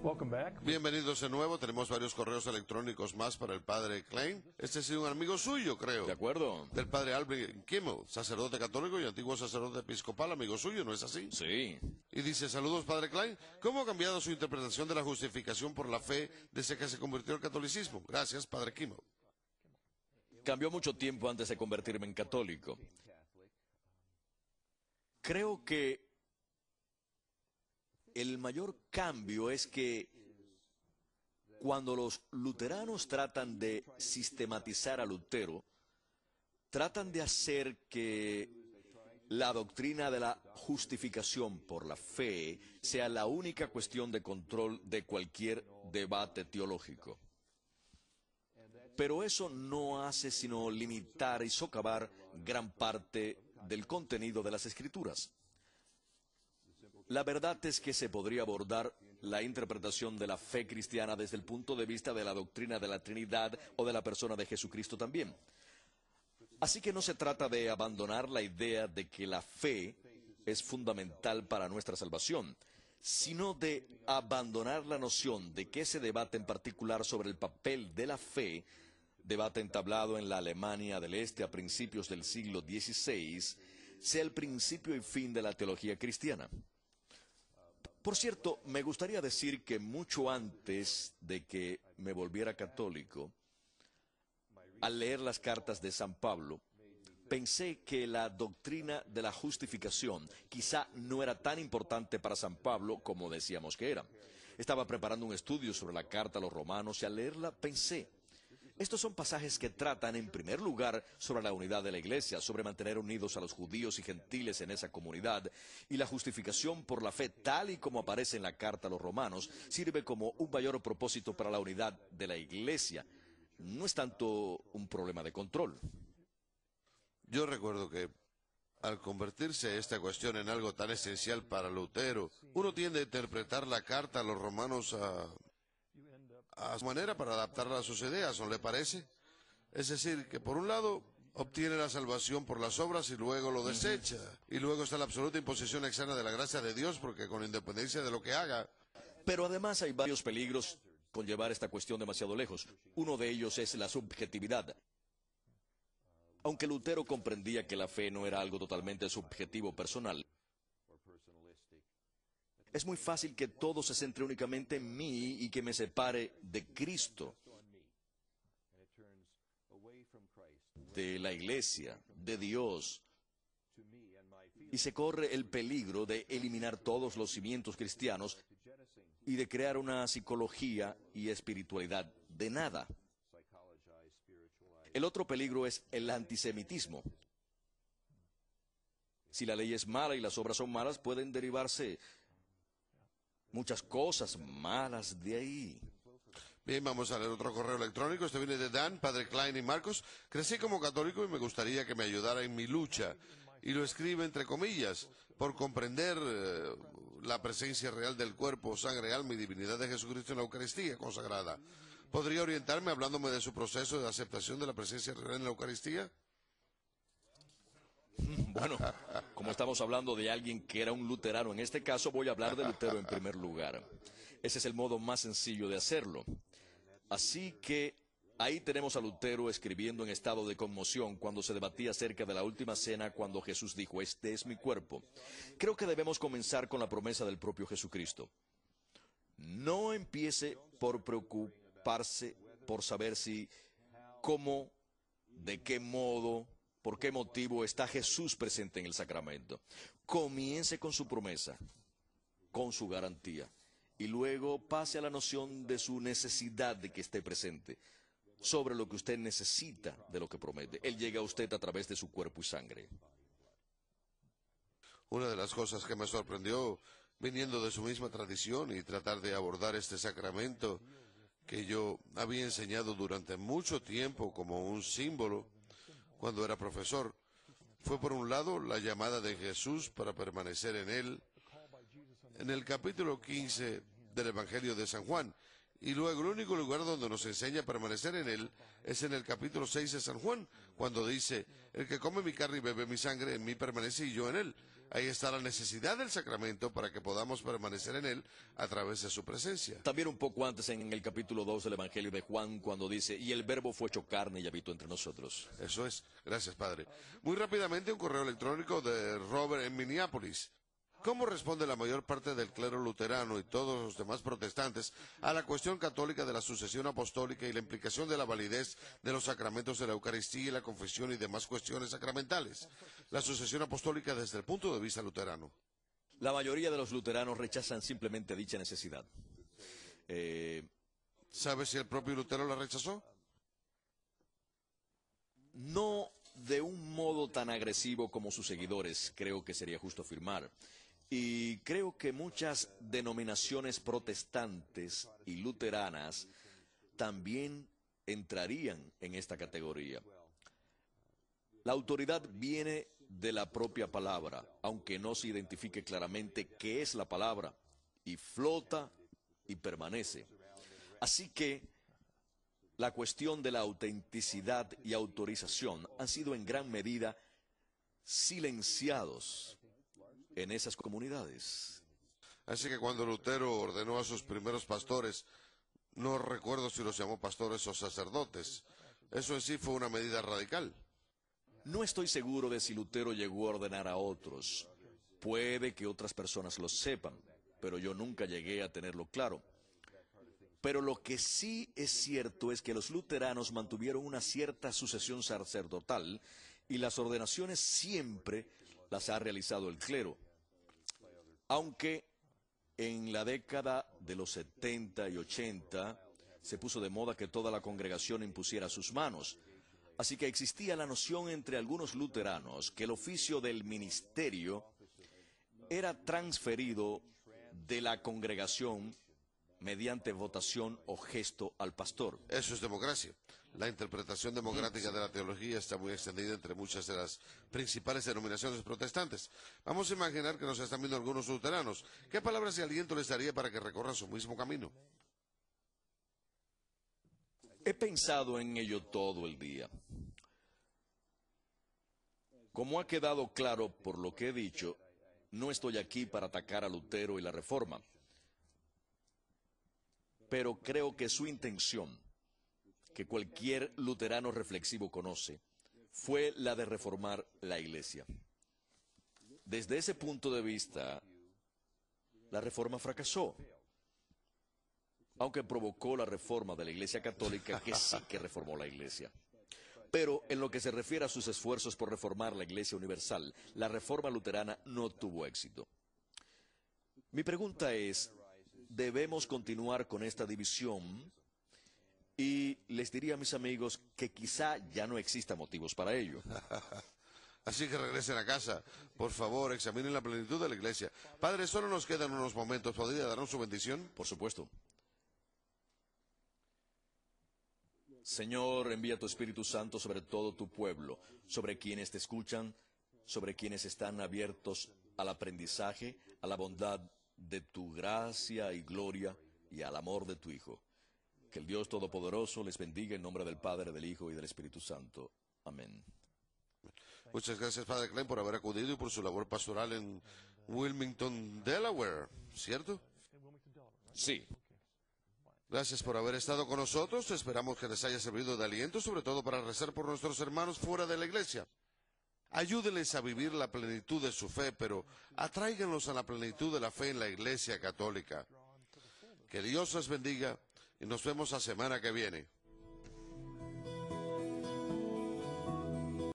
Welcome back. Bienvenidos de nuevo. Tenemos varios correos electrónicos más para el padre Klein. Este es un amigo suyo, creo. De acuerdo. Del padre Albert Kimmel, sacerdote católico y antiguo sacerdote episcopal, amigo suyo, ¿no es así? Sí. Y dice, saludos, padre Klein. ¿Cómo ha cambiado su interpretación de la justificación por la fe desde que se convirtió al catolicismo? Gracias, padre Kimmel. Cambió mucho tiempo antes de convertirme en católico. Creo que el mayor cambio es que cuando los luteranos tratan de sistematizar a Lutero, tratan de hacer que la doctrina de la justificación por la fe sea la única cuestión de control de cualquier debate teológico. Pero eso no hace sino limitar y socavar gran parte del contenido de las Escrituras. La verdad es que se podría abordar la interpretación de la fe cristiana desde el punto de vista de la doctrina de la Trinidad o de la persona de Jesucristo también. Así que no se trata de abandonar la idea de que la fe es fundamental para nuestra salvación, sino de abandonar la noción de que ese debate en particular sobre el papel de la fe, debate entablado en la Alemania del Este a principios del siglo XVI, sea el principio y fin de la teología cristiana. Por cierto, me gustaría decir que mucho antes de que me volviera católico, al leer las cartas de San Pablo, pensé que la doctrina de la justificación quizá no era tan importante para San Pablo como decíamos que era. Estaba preparando un estudio sobre la carta a los romanos y al leerla pensé, estos son pasajes que tratan en primer lugar sobre la unidad de la Iglesia, sobre mantener unidos a los judíos y gentiles en esa comunidad, y la justificación por la fe, tal y como aparece en la carta a los romanos, sirve como un mayor propósito para la unidad de la Iglesia. No es tanto un problema de control. Yo recuerdo que al convertirse esta cuestión en algo tan esencial para Lutero, uno tiende a interpretar la carta a los romanos a su manera para adaptarla a sus ideas, ¿no le parece? Es decir, que por un lado obtiene la salvación por las obras y luego lo desecha. Y luego está la absoluta imposición externa de la gracia de Dios, porque con independencia de lo que haga. Pero además hay varios peligros con llevar esta cuestión demasiado lejos. Uno de ellos es la subjetividad. Aunque Lutero comprendía que la fe no era algo totalmente subjetivo personal, es muy fácil que todo se centre únicamente en mí y que me separe de Cristo, de la Iglesia, de Dios. Y se corre el peligro de eliminar todos los cimientos cristianos y de crear una psicología y espiritualidad de nada. El otro peligro es el antisemitismo. Si la ley es mala y las obras son malas, pueden derivarse muchas cosas malas de ahí. Bien, vamos a leer otro correo electrónico. Este viene de Dan, padre Klein y Marcos. Crecí como católico y me gustaría que me ayudara en mi lucha. Y lo escribe entre comillas, por comprender la presencia real del cuerpo, sangre, alma y divinidad de Jesucristo en la Eucaristía consagrada. ¿Podría orientarme hablándome de su proceso de aceptación de la presencia real en la Eucaristía? Bueno, como estamos hablando de alguien que era un luterano, en este caso voy a hablar de Lutero en primer lugar. Ese es el modo más sencillo de hacerlo. Así que ahí tenemos a Lutero escribiendo en estado de conmoción cuando se debatía acerca de la última cena, cuando Jesús dijo, este es mi cuerpo. Creo que debemos comenzar con la promesa del propio Jesucristo. No empiece por preocuparse por saber si, cómo, de qué modo, por qué motivo está Jesús presente en el sacramento. Comience con su promesa, con su garantía, y luego pase a la noción de su necesidad de que esté presente, sobre lo que usted necesita de lo que promete. Él llega a usted a través de su cuerpo y sangre. Una de las cosas que me sorprendió, viniendo de su misma tradición y tratar de abordar este sacramento que yo había enseñado durante mucho tiempo como un símbolo cuando era profesor, fue por un lado la llamada de Jesús para permanecer en él, en el capítulo 15 del Evangelio de San Juan, y luego el único lugar donde nos enseña a permanecer en él es en el capítulo 6 de San Juan, cuando dice, el que come mi carne y bebe mi sangre, en mí permanece y yo en él. Ahí está la necesidad del sacramento para que podamos permanecer en él a través de su presencia. También un poco antes en el capítulo 2 del Evangelio de Juan, cuando dice, y el verbo fue hecho carne y habitó entre nosotros. Eso es. Gracias, Padre. Muy rápidamente, un correo electrónico de Robert en Minneapolis. ¿Cómo responde la mayor parte del clero luterano y todos los demás protestantes a la cuestión católica de la sucesión apostólica y la implicación de la validez de los sacramentos de la Eucaristía y la confesión y demás cuestiones sacramentales? La sucesión apostólica desde el punto de vista luterano. La mayoría de los luteranos rechazan simplemente dicha necesidad. ¿Sabe si el propio Lutero la rechazó? No de un modo tan agresivo como sus seguidores, creo que sería justo afirmar. Y creo que muchas denominaciones protestantes y luteranas también entrarían en esta categoría. La autoridad viene de la propia palabra, aunque no se identifique claramente qué es la palabra, y flota y permanece. Así que la cuestión de la autenticidad y autorización han sido en gran medida silenciados en esas comunidades. Así que cuando Lutero ordenó a sus primeros pastores, no recuerdo si los llamó pastores o sacerdotes, eso en sí fue una medida radical. No estoy seguro de si Lutero llegó a ordenar a otros. Puede que otras personas lo sepan, pero yo nunca llegué a tenerlo claro. Pero lo que sí es cierto es que los luteranos mantuvieron una cierta sucesión sacerdotal y las ordenaciones siempre las ha realizado el clero. Aunque en la década de los 70 y 80 se puso de moda que toda la congregación impusiera sus manos. Así que existía la noción entre algunos luteranos que el oficio del ministerio era transferido de la congregación mediante votación o gesto al pastor. Eso es democracia. La interpretación democrática de la teología está muy extendida entre muchas de las principales denominaciones protestantes. Vamos a imaginar que nos están viendo algunos luteranos. ¿Qué palabras de aliento les daría para que recorran su mismo camino? He pensado en ello todo el día. Como ha quedado claro por lo que he dicho, no estoy aquí para atacar a Lutero y la Reforma. Pero creo que su intención, que cualquier luterano reflexivo conoce, fue la de reformar la Iglesia. Desde ese punto de vista, la Reforma fracasó, aunque provocó la reforma de la Iglesia Católica, que sí que reformó la Iglesia. Pero en lo que se refiere a sus esfuerzos por reformar la Iglesia Universal, la Reforma luterana no tuvo éxito. Mi pregunta es, ¿debemos continuar con esta división? Y les diría a mis amigos que quizá ya no exista motivos para ello. Así que regresen a casa. Por favor, examinen la plenitud de la Iglesia. Padre, solo nos quedan unos momentos. ¿Podría darnos su bendición? Por supuesto. Señor, envía tu Espíritu Santo sobre todo tu pueblo, sobre quienes te escuchan, sobre quienes están abiertos al aprendizaje, a la bondad de tu gracia y gloria y al amor de tu Hijo. Que el Dios Todopoderoso les bendiga en nombre del Padre, del Hijo y del Espíritu Santo. Amén. Muchas gracias, Padre Klein, por haber acudido y por su labor pastoral en Wilmington, Delaware, ¿cierto? Sí. Gracias por haber estado con nosotros. Esperamos que les haya servido de aliento, sobre todo para rezar por nuestros hermanos fuera de la iglesia. Ayúdenles a vivir la plenitud de su fe, pero atráiganlos a la plenitud de la fe en la Iglesia Católica. Que Dios les bendiga y nos vemos la semana que viene.